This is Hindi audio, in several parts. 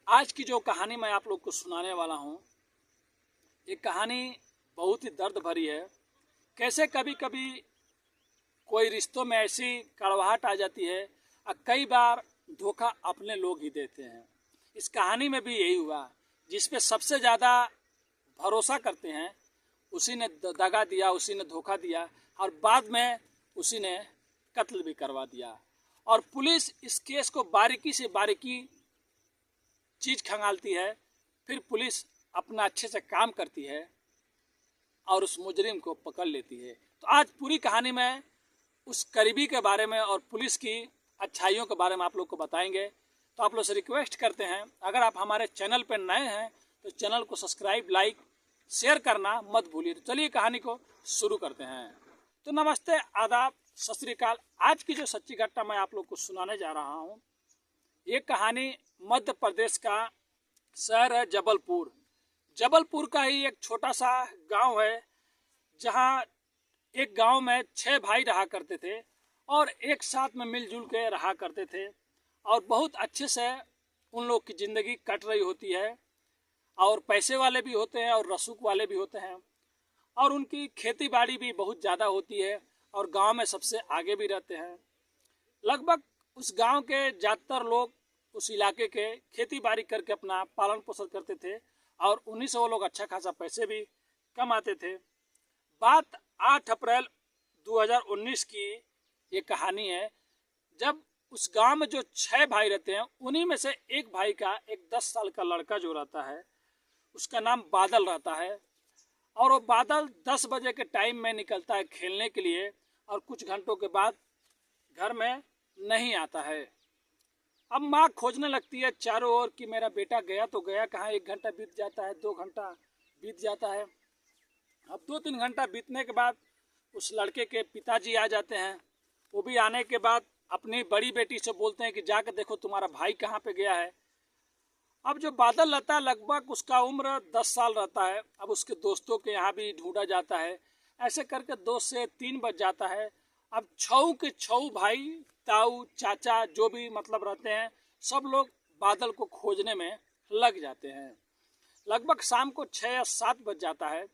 आज की जो कहानी मैं आप लोग को सुनाने वाला हूँ, ये कहानी बहुत ही दर्द भरी है। कैसे कभी कभी कोई रिश्तों में ऐसी कड़वाहट आ जाती है और कई बार धोखा अपने लोग ही देते हैं। इस कहानी में भी यही हुआ। जिस पे सबसे ज़्यादा भरोसा करते हैं उसी ने दगा दिया, उसी ने धोखा दिया और बाद में उसी ने कत्ल भी करवा दिया। और पुलिस इस केस को बारीकी से बारीकी चीज़ खंगालती है। फिर पुलिस अपना अच्छे से काम करती है और उस मुजरिम को पकड़ लेती है। तो आज पूरी कहानी में उस करीबी के बारे में और पुलिस की अच्छाइयों के बारे में आप लोग को बताएंगे। तो आप लोग से रिक्वेस्ट करते हैं, अगर आप हमारे चैनल पर नए हैं तो चैनल को सब्सक्राइब, लाइक, शेयर करना मत भूलिए। तो चलिए कहानी को शुरू करते हैं। तो नमस्ते, आदाब, सत श्री अकाल। आज की जो सच्ची घटना मैं आप लोग को सुनाने जा रहा हूँ, ये कहानी मध्य प्रदेश का शहर है जबलपुर। जबलपुर का ही एक छोटा सा गांव है, जहां एक गांव में 6 भाई रहा करते थे और एक साथ में मिलजुल के रहा करते थे और बहुत अच्छे से उन लोग की ज़िंदगी कट रही होती है। और पैसे वाले भी होते हैं और रसूख वाले भी होते हैं और उनकी खेती बाड़ी भी बहुत ज़्यादा होती है और गांव में सबसे आगे भी रहते हैं। लगभग उस गांव के ज़्यादातर लोग उस इलाके के खेती बाड़ी करके अपना पालन पोषण करते थे और उन्हीं से वो लोग अच्छा खासा पैसे भी कमाते थे। बात 8 अप्रैल 2019 की ये कहानी है, जब उस गांव में जो 6 भाई रहते हैं उन्हीं में से एक भाई का एक 10 साल का लड़का जो रहता है उसका नाम बादल रहता है। और वो बादल 10 बजे के टाइम में निकलता है खेलने के लिए और कुछ घंटों के बाद घर में नहीं आता है। अब माँ खोजने लगती है चारों ओर कि मेरा बेटा गया तो गया कहाँ। 1 घंटा बीत जाता है, 2 घंटा बीत जाता है। अब 2-3 घंटा बीतने के बाद उस लड़के के पिताजी आ जाते हैं। वो भी आने के बाद अपनी बड़ी बेटी से बोलते हैं कि जाकर देखो तुम्हारा भाई कहाँ पे गया है। अब जो बादल रहता है लगभग उसका उम्र 10 साल रहता है। अब उसके दोस्तों के यहाँ भी ढूंढा जाता है। ऐसे करके 2 से 3 बज जाता है। अब 6 के 6 भाई, ताऊ, चाचा जो भी मतलब रहते हैं, सब लोग बादल को खोजने में लग जाते हैं। लगभग शाम को 6 या 7 बज जाता है।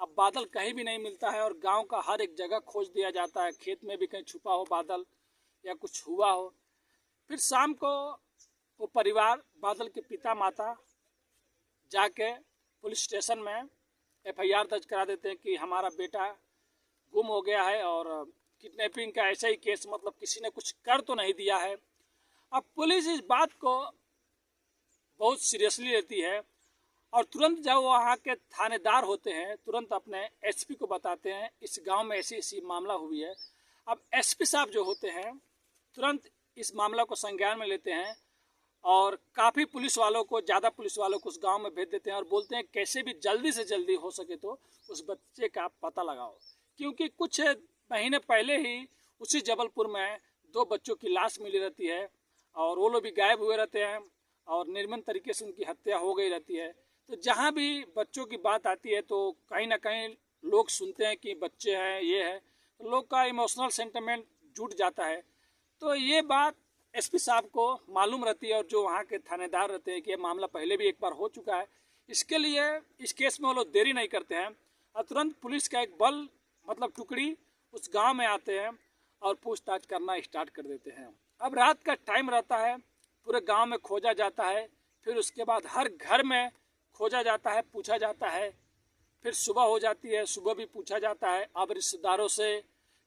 अब बादल कहीं भी नहीं मिलता है और गांव का हर एक जगह खोज दिया जाता है, खेत में भी कहीं छुपा हो बादल या कुछ हुआ हो। फिर शाम को वो परिवार, बादल के पिता माता जाके पुलिस स्टेशन में FIR दर्ज करा देते हैं कि हमारा बेटा गुम हो गया है और किडनैपिंग का ऐसा ही केस, मतलब किसी ने कुछ कर तो नहीं दिया है। अब पुलिस इस बात को बहुत सीरियसली लेती है और तुरंत जब वहाँ के थानेदार होते हैं तुरंत अपने SP को बताते हैं इस गांव में ऐसी ऐसी मामला हुई है। अब SP साहब जो होते हैं तुरंत इस मामला को संज्ञान में लेते हैं और काफ़ी पुलिस वालों को, ज़्यादा पुलिस वालों को उस गांव में भेज देते हैं और बोलते हैं कैसे भी जल्दी से जल्दी हो सके तो उस बच्चे का पता लगाओ। क्योंकि कुछ महीने पहले ही उसी जबलपुर में 2 बच्चों की लाश मिली रहती है और वो लोग भी गायब हुए रहते हैं और निर्मम तरीके से उनकी हत्या हो गई रहती है। तो जहाँ भी बच्चों की बात आती है तो कहीं ना कहीं लोग सुनते हैं कि बच्चे हैं, ये है, तो लोग का इमोशनल सेंटिमेंट जुट जाता है। तो ये बात SP साहब को मालूम रहती है और जो वहाँ के थानेदार रहते हैं कि ये मामला पहले भी एक बार हो चुका है। इसके लिए इस केस में वो लोग देरी नहीं करते हैं और तुरंत पुलिस का एक बल, मतलब टुकड़ी, उस गांव में आते हैं और पूछताछ करना स्टार्ट कर देते हैं। अब रात का टाइम रहता है, पूरे गांव में खोजा जाता है। फिर उसके बाद हर घर में खोजा जाता है, पूछा जाता है। फिर सुबह हो जाती है, सुबह भी पूछा जाता है। अब रिश्तेदारों से,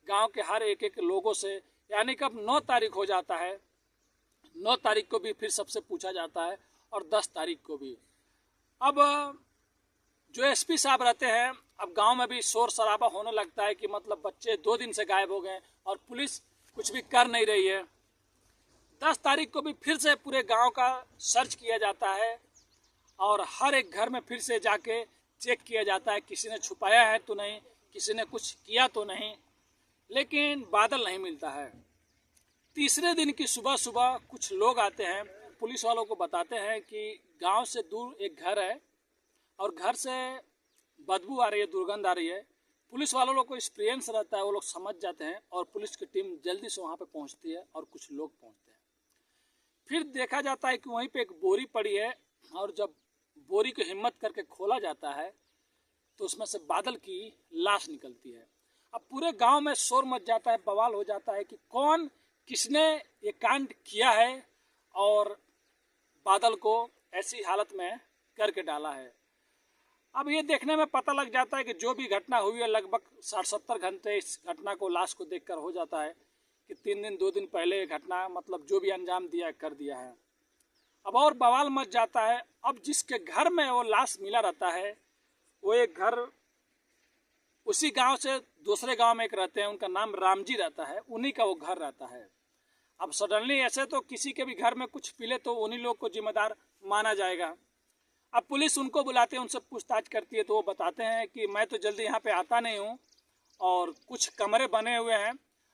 गांव के हर एक लोगों से, यानी कि अब 9 तारीख हो जाता है। 9 तारीख को भी फिर सबसे पूछा जाता है और 10 तारीख को भी। अब जो SP साहब रहते हैं, अब गांव में भी शोर शराबा होने लगता है कि मतलब बच्चे 2 दिन से गायब हो गए और पुलिस कुछ भी कर नहीं रही है। 10 तारीख को भी फिर से पूरे गांव का सर्च किया जाता है और हर एक घर में फिर से जाके चेक किया जाता है किसी ने छुपाया है तो नहीं, किसी ने कुछ किया तो नहीं, लेकिन बादल नहीं मिलता है। तीसरे दिन की सुबह सुबह कुछ लोग आते हैं, पुलिस वालों को बताते हैं कि गांव से दूर एक घर है और घर से बदबू आ रही है, दुर्गंध आ रही है। पुलिस वालों को एक्सपीरियंस रहता है, वो लोग समझ जाते हैं और पुलिस की टीम जल्दी से वहाँ पे पहुँचती है और कुछ लोग पहुँचते हैं। फिर देखा जाता है कि वहीं पे एक बोरी पड़ी है और जब बोरी को हिम्मत करके खोला जाता है तो उसमें से बादल की लाश निकलती है। अब पूरे गांव में शोर मच जाता है, बवाल हो जाता है कि कौन किसने ये कांड किया है और बादल को ऐसी हालत में करके डाला है। अब ये देखने में पता लग जाता है कि जो भी घटना हुई है लगभग 60-70 घंटे इस घटना को, लाश को देखकर हो जाता है कि 3 दिन 2 दिन पहले ये घटना, मतलब जो भी अंजाम दिया है कर दिया है। अब और बवाल मच जाता है। अब जिसके घर में वो लाश मिला रहता है वो एक घर उसी गांव से दूसरे गांव में एक रहते हैं, उनका नाम रामजी रहता है, उन्हीं का वो घर रहता है। अब सडनली ऐसे तो किसी के भी घर में कुछ पीले तो उन्हीं लोग को जिम्मेदार माना जाएगा। अब पुलिस उनको बुलाते हैं, उनसे पूछताछ करती है तो वो बताते हैं कि मैं तो जल्दी यहाँ पे आता नहीं हूँ और कुछ कमरे बने हुए हैं,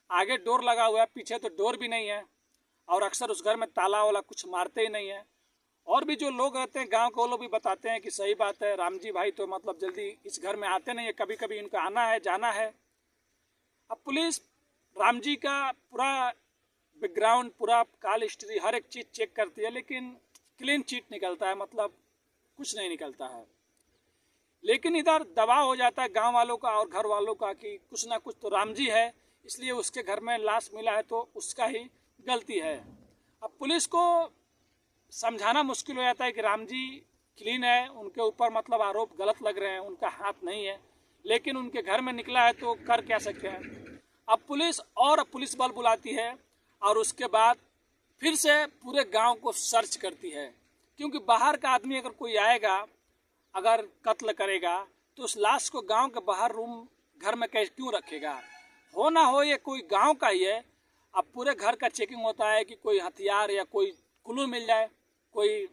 आगे डोर लगा हुआ है, पीछे तो डोर भी नहीं है और अक्सर उस घर में ताला वाला कुछ मारते ही नहीं है। और भी जो लोग रहते हैं गांव के, वो लोग भी बताते हैं कि सही बात है, रामजी भाई तो मतलब जल्दी इस घर में आते नहीं है, कभी कभी इनका आना है जाना है। अब पुलिस रामजी का पूरा बैकग्राउंड, पूरा कॉल हिस्ट्री, हर एक चीज़ चेक करती है, लेकिन क्लीन चिट निकलता है, मतलब कुछ नहीं निकलता है। लेकिन इधर दबाव हो जाता है गांव वालों का और घर वालों का कि कुछ ना कुछ तो रामजी है, इसलिए उसके घर में लाश मिला है तो उसका ही गलती है। अब पुलिस को समझाना मुश्किल हो जाता है कि रामजी क्लीन है, उनके ऊपर मतलब आरोप गलत लग रहे हैं, उनका हाथ नहीं है, लेकिन उनके घर में निकला है तो कर क्या सकते हैं। अब पुलिस बल बुलाती है और उसके बाद फिर से पूरे गांव को सर्च करती है, क्योंकि बाहर का आदमी अगर कोई आएगा, अगर कत्ल करेगा तो उस लाश को गांव के बाहर रूम घर में कैसे क्यों रखेगा। हो ना हो ये कोई गांव का ही है। अब पूरे घर का चेकिंग होता है कि कोई हथियार या कोई क्लू मिल जाए, कोई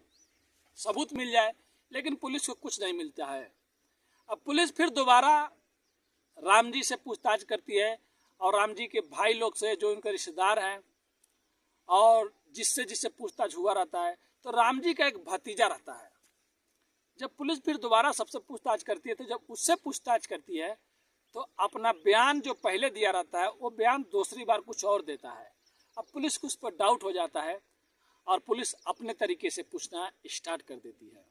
सबूत मिल जाए, लेकिन पुलिस को कुछ नहीं मिलता है। अब पुलिस फिर दोबारा रामजी से पूछताछ करती है और रामजी के भाई लोग से, जो उनके रिश्तेदार हैं और जिससे जिससे पूछताछ हुआ रहता है, तो रामजी का एक भतीजा रहता है। जब पुलिस फिर दोबारा सबसे पूछताछ करती है तो जब उससे पूछताछ करती है तो अपना बयान जो पहले दिया रहता है वो बयान दूसरी बार कुछ और देता है। अब पुलिस को उस पर डाउट हो जाता है और पुलिस अपने तरीके से पूछना स्टार्ट कर देती है।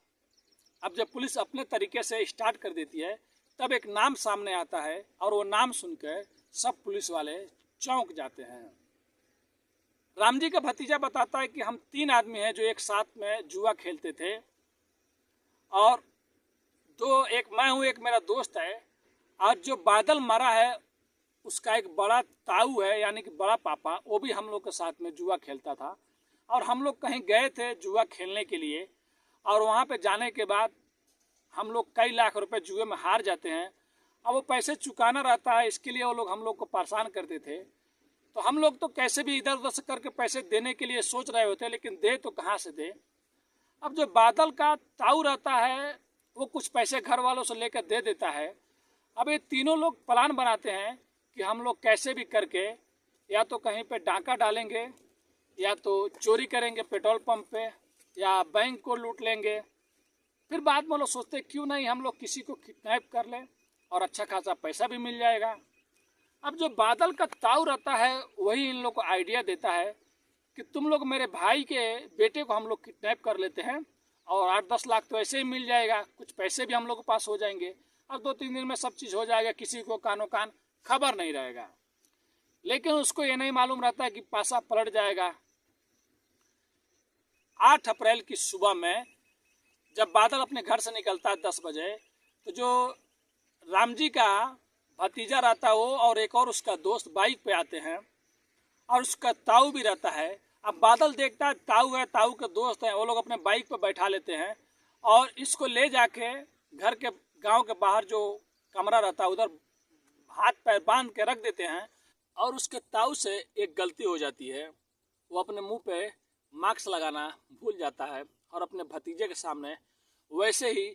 अब जब पुलिस अपने तरीके से स्टार्ट कर देती है तब एक नाम सामने आता है और वो नाम सुनकर सब पुलिस वाले चौंक जाते हैं। रामजी का भतीजा बताता है कि हम 3 आदमी हैं जो एक साथ में जुआ खेलते थे और एक मैं हूँ, एक मेरा दोस्त है, और जो बादल मरा है उसका एक बड़ा ताऊ है, यानी कि बड़ा पापा, वो भी हम लोग के साथ में जुआ खेलता था। और हम लोग कहीं गए थे जुआ खेलने के लिए और वहाँ पे जाने के बाद हम लोग कई लाख रुपए जुए में हार जाते हैं। अब वो पैसे चुकाना रहता है, इसके लिए वो लोग हम लोग को परेशान करते थे। तो हम लोग तो कैसे भी इधर उधर से करके पैसे देने के लिए सोच रहे होते, लेकिन दे तो कहाँ से दे। अब जो बादल का ताऊ रहता है वो कुछ पैसे घर वालों से लेकर दे देता है। अब ये तीनों लोग प्लान बनाते हैं कि हम लोग कैसे भी करके या तो कहीं पे डाका डालेंगे, या तो चोरी करेंगे पेट्रोल पंप पे, या बैंक को लूट लेंगे। फिर बाद में लोग सोचते क्यों नहीं हम लोग किसी को किडनैप कर लें और अच्छा खासा पैसा भी मिल जाएगा। अब जो बादल का ताऊ रहता है वही इन लोग को आइडिया देता है कि तुम लोग मेरे भाई के बेटे को हम लोग किडनैप कर लेते हैं और 8-10 लाख तो ऐसे ही मिल जाएगा, कुछ पैसे भी हम लोग के पास हो जाएंगे और 2-3 दिन में सब चीज़ हो जाएगा, किसी को कानो कान खबर नहीं रहेगा। लेकिन उसको ये नहीं मालूम रहता है कि पासा पलट जाएगा। 8 अप्रैल की सुबह में जब बादल अपने घर से निकलता है 10 बजे, तो जो रामजी का भतीजा रहता है वो और एक और उसका दोस्त बाइक पे आते हैं और उसका ताऊ भी रहता है। अब बादल देखता है ताऊ है, ताऊ के दोस्त हैं, वो लोग अपने बाइक पे बैठा लेते हैं और इसको ले जाके घर के गांव के बाहर जो कमरा रहता है उधर हाथ पैर बांध के रख देते हैं। और उसके ताऊ से एक गलती हो जाती है, वो अपने मुंह पे मास्क लगाना भूल जाता है और अपने भतीजे के सामने वैसे ही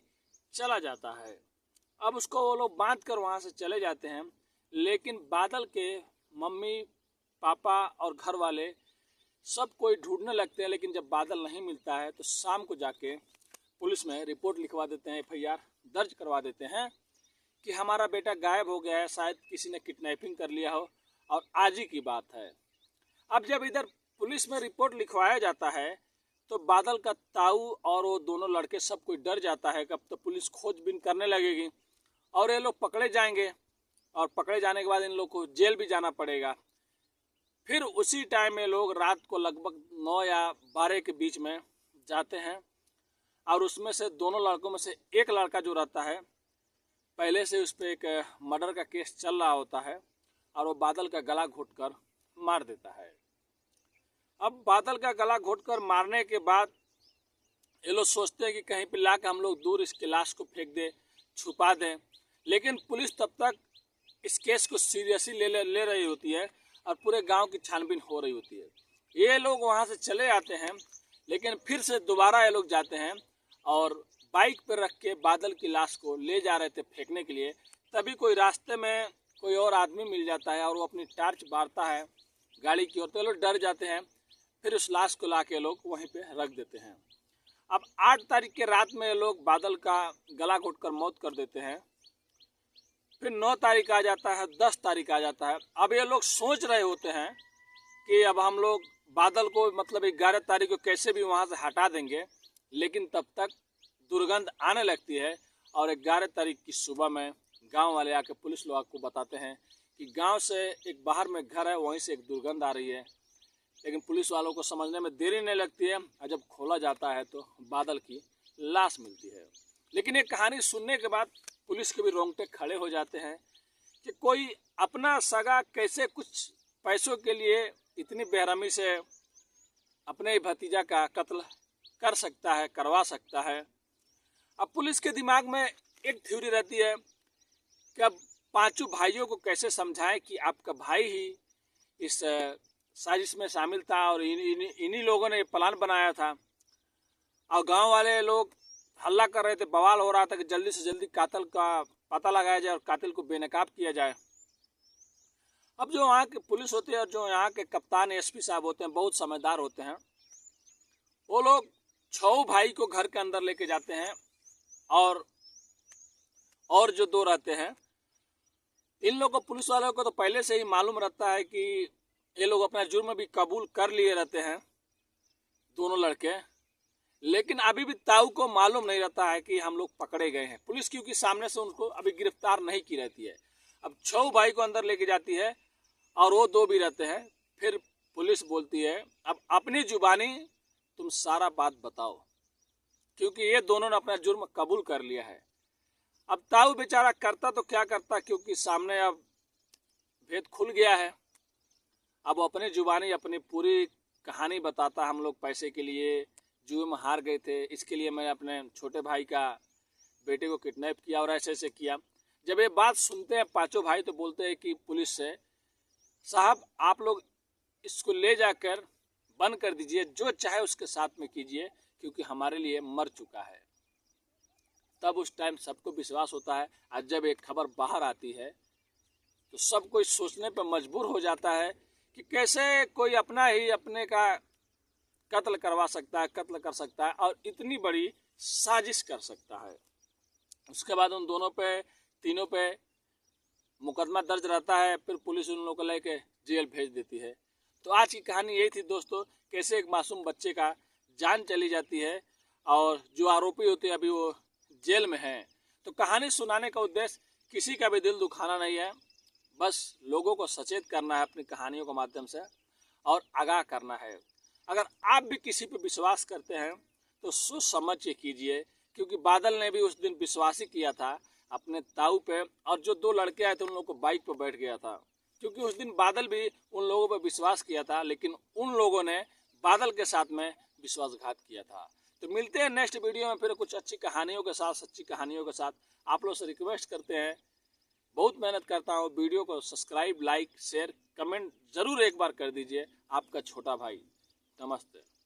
चला जाता है। अब उसको वो लोग बांध कर वहाँ से चले जाते हैं, लेकिन बादल के मम्मी पापा और घर वाले सब कोई ढूंढने लगते हैं, लेकिन जब बादल नहीं मिलता है तो शाम को जाके पुलिस में रिपोर्ट लिखवा देते हैं, FIR दर्ज करवा देते हैं कि हमारा बेटा गायब हो गया है, शायद किसी ने किडनैपिंग कर लिया हो और आज ही की बात है। अब जब इधर पुलिस में रिपोर्ट लिखवाया जाता है तो बादल का ताऊ और वो दोनों लड़के सब कोई डर जाता है, कब तो पुलिस खोजबीन करने लगेगी और ये लोग पकड़े जाएंगे और पकड़े जाने के बाद इन लोग को जेल भी जाना पड़ेगा। फिर उसी टाइम में लोग रात को लगभग 9 या 12 के बीच में जाते हैं और उसमें से दोनों लड़कों में से एक लड़का जो रहता है, पहले से उस पर एक मर्डर का केस चल रहा होता है और वो बादल का गला घोंटकर मार देता है। अब बादल का गला घोंटकर मारने के बाद ये लोग सोचते हैं कि कहीं पे लाकर हम लोग दूर इसके लाश को फेंक दें, छुपा दें, लेकिन पुलिस तब तक इस केस को सीरियसली ले रही होती है और पूरे गांव की छानबीन हो रही होती है। ये लोग वहां से चले आते हैं, लेकिन फिर से दोबारा ये लोग जाते हैं और बाइक पर रख के बादल की लाश को ले जा रहे थे फेंकने के लिए। तभी कोई रास्ते में कोई और आदमी मिल जाता है और वो अपनी टार्च बारता है गाड़ी की ओर, तो लोग डर जाते हैं। फिर उस लाश को ला के लोग वहीं पे रख देते हैं। अब 8 तारीख के रात में लोग बादल का गला घोंटकर मौत कर देते हैं। फिर 9 तारीख आ जाता है, 10 तारीख आ जाता है। अब ये लोग सोच रहे होते हैं कि अब हम लोग बादल को मतलब 11 तारीख को कैसे भी वहाँ से हटा देंगे, लेकिन तब तक दुर्गंध आने लगती है और 11 तारीख की सुबह में गांव वाले आके पुलिस लोग को बताते हैं कि गांव से एक बाहर में घर है, वहीं से एक दुर्गंध आ रही है। लेकिन पुलिस वालों को समझने में देरी नहीं लगती है और जब खोला जाता है तो बादल की लाश मिलती है। लेकिन ये कहानी सुनने के बाद पुलिस के भी रोंगटे खड़े हो जाते हैं कि कोई अपना सगा कैसे कुछ पैसों के लिए इतनी बेरहमी से अपने ही भतीजा का कत्ल कर सकता है, करवा सकता है। अब पुलिस के दिमाग में एक थ्योरी रहती है कि अब 5 भाइयों को कैसे समझाएं कि आपका भाई ही इस साजिश में शामिल था और इन्हीं लोगों ने प्लान बनाया था। और गांव वाले लोग हल्ला कर रहे थे, बवाल हो रहा था कि जल्दी से जल्दी कातिल का पता लगाया जाए और कातिल को बेनकाब किया जाए। अब जो यहाँ के पुलिस होते हैं और जो यहाँ के कप्तान एसपी साहब होते हैं, बहुत समझदार होते हैं। वो लोग 6 भाई को घर के अंदर लेके जाते हैं और जो 2 रहते हैं, इन लोगों को पुलिस वालों को तो पहले से ही मालूम रहता है कि ये लोग अपना जुर्म भी कबूल कर लिए रहते हैं दोनों लड़के। लेकिन अभी भी ताऊ को मालूम नहीं रहता है कि हम लोग पकड़े गए हैं। पुलिस क्योंकि सामने से उनको अभी गिरफ्तार नहीं की रहती है। अब 6 भाई को अंदर लेके जाती है और वो 2 भी रहते हैं। फिर पुलिस बोलती है अब अपनी जुबानी तुम सारा बात बताओ, क्योंकि ये दोनों ने अपना जुर्म कबूल कर लिया है। अब ताऊ बेचारा करता तो क्या करता, क्योंकि सामने अब भेद खुल गया है। अब वो अपनी जुबानी अपनी पूरी कहानी बताता, हम लोग पैसे के लिए जुए में हार गए थे, इसके लिए मैंने अपने छोटे भाई का बेटे को किडनैप किया और ऐसे ऐसे किया। जब ये बात सुनते हैं 5 भाई तो बोलते हैं कि पुलिस से, साहब आप लोग इसको ले जाकर बंद कर दीजिए, जो चाहे उसके साथ में कीजिए, क्योंकि हमारे लिए मर चुका है। तब उस टाइम सबको विश्वास होता है और जब एक खबर बाहर आती है तो सब कोई सोचने पर मजबूर हो जाता है कि कैसे कोई अपना ही अपने का कत्ल करवा सकता है, कत्ल कर सकता है और इतनी बड़ी साजिश कर सकता है। उसके बाद उन दोनों पे, तीनों पे मुकदमा दर्ज रहता है। फिर पुलिस उन लोगों को लेके जेल भेज देती है। तो आज की कहानी यही थी दोस्तों, कैसे एक मासूम बच्चे का जान चली जाती है और जो आरोपी होते हैं अभी वो जेल में हैं। तो कहानी सुनाने का उद्देश्य किसी का भी दिल दुखाना नहीं है, बस लोगों को सचेत करना है अपनी कहानियों के माध्यम से और आगाह करना है। अगर आप भी किसी पर विश्वास करते हैं तो सोच समझ के कीजिए, क्योंकि बादल ने भी उस दिन विश्वास ही किया था अपने ताऊ पे, और जो 2 लड़के आए थे उन लोगों को बाइक पर बैठ गया था, क्योंकि उस दिन बादल भी उन लोगों पर विश्वास किया था, लेकिन उन लोगों ने बादल के साथ में विश्वासघात किया था। तो मिलते हैं नेक्स्ट वीडियो में फिर कुछ अच्छी कहानियों के साथ, सच्ची कहानियों के साथ। आप लोग से रिक्वेस्ट करते हैं, बहुत मेहनत करता हूँ, वीडियो को सब्सक्राइब, लाइक, शेयर, कमेंट ज़रूर एक बार कर दीजिए। आपका छोटा भाई। नमस्ते।